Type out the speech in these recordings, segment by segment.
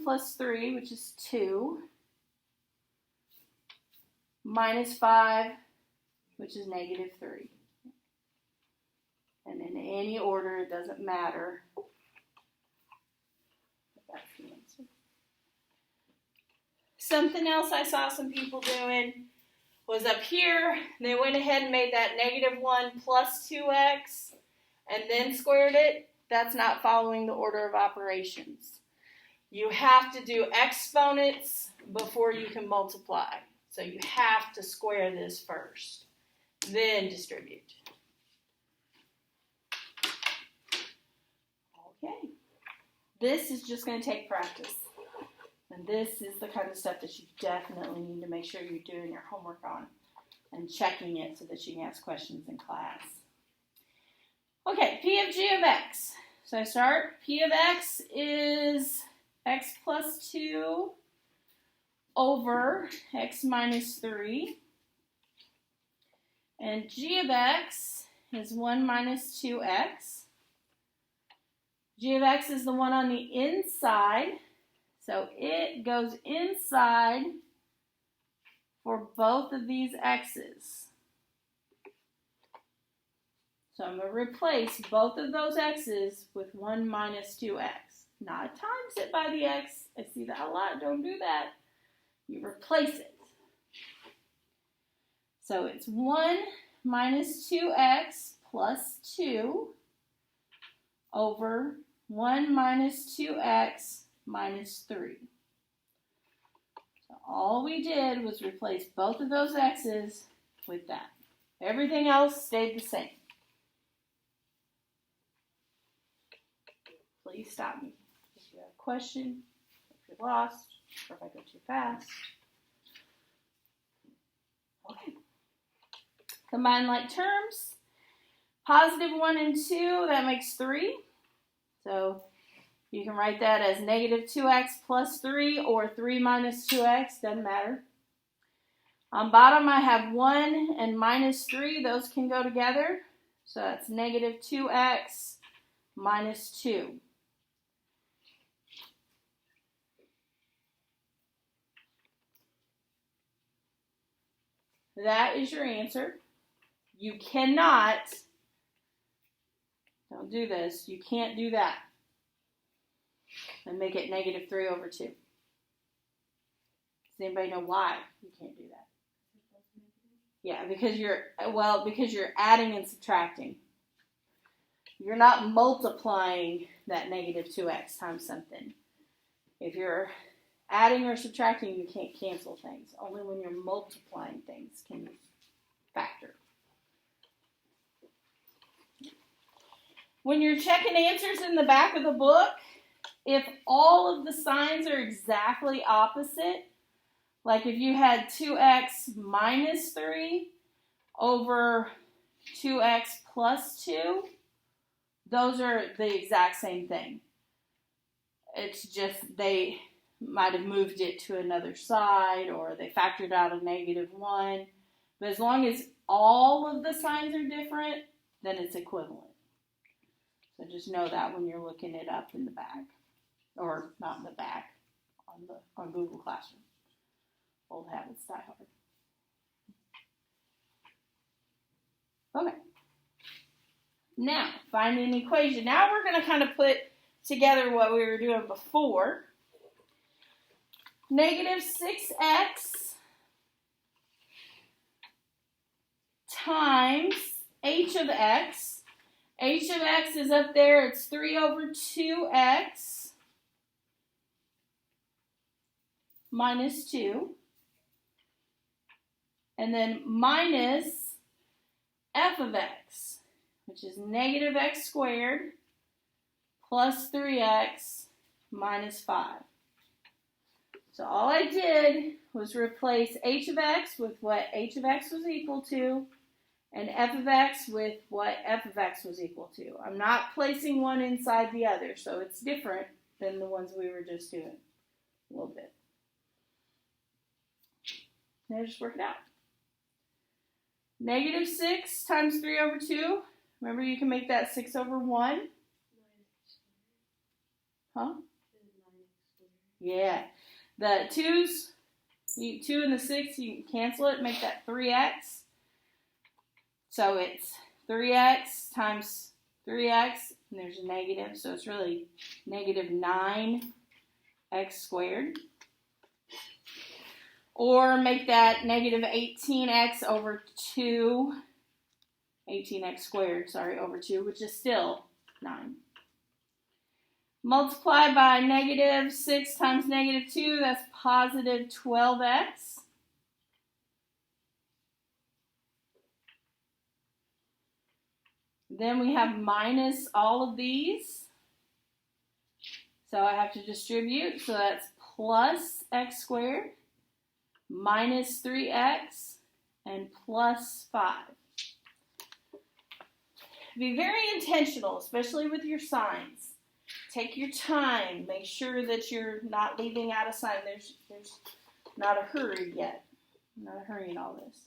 plus 3, which is 2, minus 5, which is negative 3. And in any order, it doesn't matter. That's the answer. Something else I saw some people doing was up here, they went ahead and made that negative 1 plus 2x and then squared it. That's not following the order of operations. You have to do exponents before you can multiply. So you have to square this first, then distribute. Okay. This is just going to take practice. And this is the kind of stuff that you definitely need to make sure you're doing your homework on and checking it so that you can ask questions in class. Okay, P of G of X. So I start, P of X is X plus 2 over X minus 3. And G of X is 1 minus 2X. G of X is the one on the inside. So it goes inside for both of these x's. So I'm going to replace both of those x's with 1 minus 2x. Not times it by the x. I see that a lot. Don't do that. You replace it. So it's 1 minus 2x plus 2 over 1 minus 2x minus 3. So all we did was replace both of those x's with that. Everything else stayed the same. Please stop me if you have a question, if you're lost, or if I go too fast. Okay. Combine like terms. Positive 1 and 2, that makes 3. So you can write that as negative 2x plus 3 or 3 minus 2x, doesn't matter. On bottom I have 1 and minus 3, those can go together. So that's negative 2x minus 2. That is your answer. You cannot, don't do this, you can't do that and make it negative 3 over 2. Does anybody know why you can't do that? Yeah, because you're adding and subtracting. You're not multiplying that negative 2x times something. If you're adding or subtracting, you can't cancel things. Only when you're multiplying things can you factor. When you're checking answers in the back of the book, if all of the signs are exactly opposite, like if you had 2x minus 3 over 2x plus 2, those are the exact same thing. It's just they might have moved it to another side or they factored out a negative 1. But as long as all of the signs are different, then it's equivalent. So just know that when you're looking it up in the back. Or not in the back, on Google Classroom. Old habits die hard. Okay. Now, find an equation. Now we're going to kind of put together what we were doing before. Negative 6x times h of x. H of x is up there. It's 3 over 2x. Minus 2, and then minus f of x, which is negative x squared plus 3x minus 5. So all I did was replace h of x with what h of x was equal to, and f of x with what f of x was equal to. I'm not placing one inside the other, so it's different than the ones we were just doing a little bit. Now just work it out. Negative 6 times 3 over 2. Remember, you can make that 6 over 1. Huh? Yeah. The 2's, 2 and the 6, you can cancel it, make that 3x. So it's 3x times 3x, and there's a negative, so it's really negative 9x squared. Or make that negative 18x over 2, 18x squared, sorry, over 2, which is still 9. Multiply by negative 6 times negative 2, that's positive 12x. Then we have minus all of these. So I have to distribute, so that's plus x squared, minus 3x, and plus 5. Be very intentional, especially with your signs. Take your time. Make sure that you're not leaving out a sign. There's not a hurry yet. Not a hurry in all this.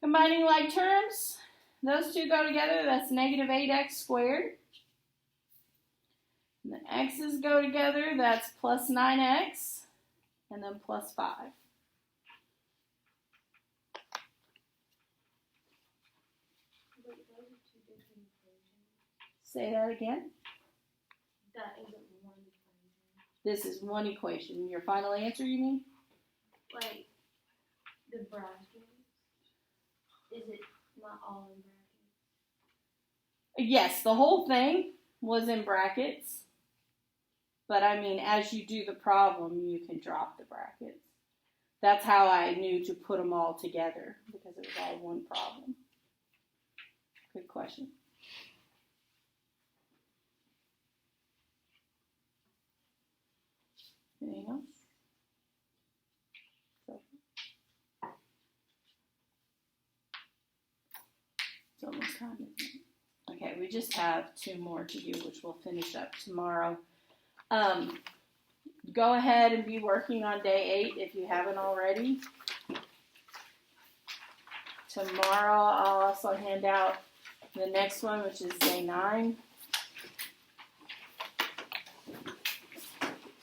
Combining like terms, those two go together. That's negative 8x squared. And the x's go together. That's plus 9x. And then plus 5. Say that again. That isn't one equation. This is one equation. Your final answer, you mean? Like, the brackets, is it not all in brackets? Yes, the whole thing was in brackets. But I mean, as you do the problem, you can drop the brackets. That's how I knew to put them all together, because it was all one problem. Good question. Anything else? It's almost time, isn't it? Okay, we just have 2 more to do, which we'll finish up tomorrow. Go ahead and be working on day 8 if you haven't already. Tomorrow I'll also hand out the next one, which is day 9.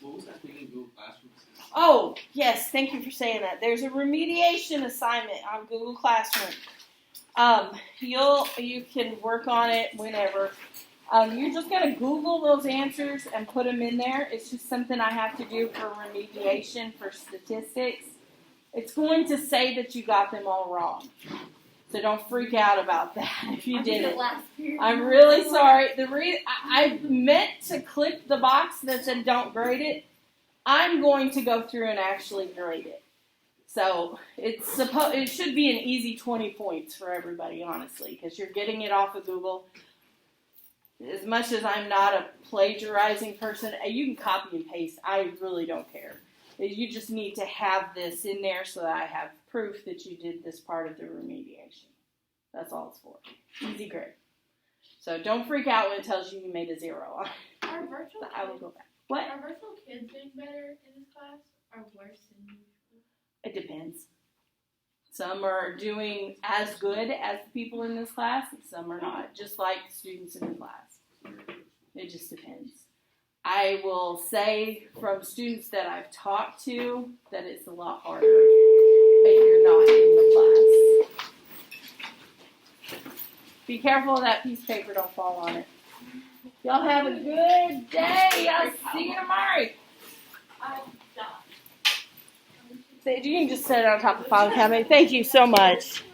What was that thing in Google Classroom? Oh, yes, thank you for saying that. There's a remediation assignment on Google Classroom. You can work on it whenever. You're just going to Google those answers and put them in there. It's just something I have to do for remediation for statistics. It's going to say that you got them all wrong. So don't freak out about that if you didn't. I'm really sorry. I meant to click the box that said don't grade it. I'm going to go through and actually grade it. So it should be an easy 20 points for everybody, honestly, because you're getting it off of Google. As much as I'm not a plagiarizing person, you can copy and paste. I really don't care. You just need to have this in there so that I have proof that you did this part of the remediation. That's all it's for. Easy grade. So don't freak out when it tells you you made a 0. Are virtual I will go back. What? Are virtual kids doing better in this class or worse than usual? It depends. Some are doing as good as the people in this class, and some are not, just like the students in the class. It just depends. I will say from students that I've talked to that it's a lot harder if you're not in the class. Be careful of that piece of paper, don't fall on it. Y'all have a good day. I'll see you tomorrow. You can just set it on top of the file cabinet. Thank you so much.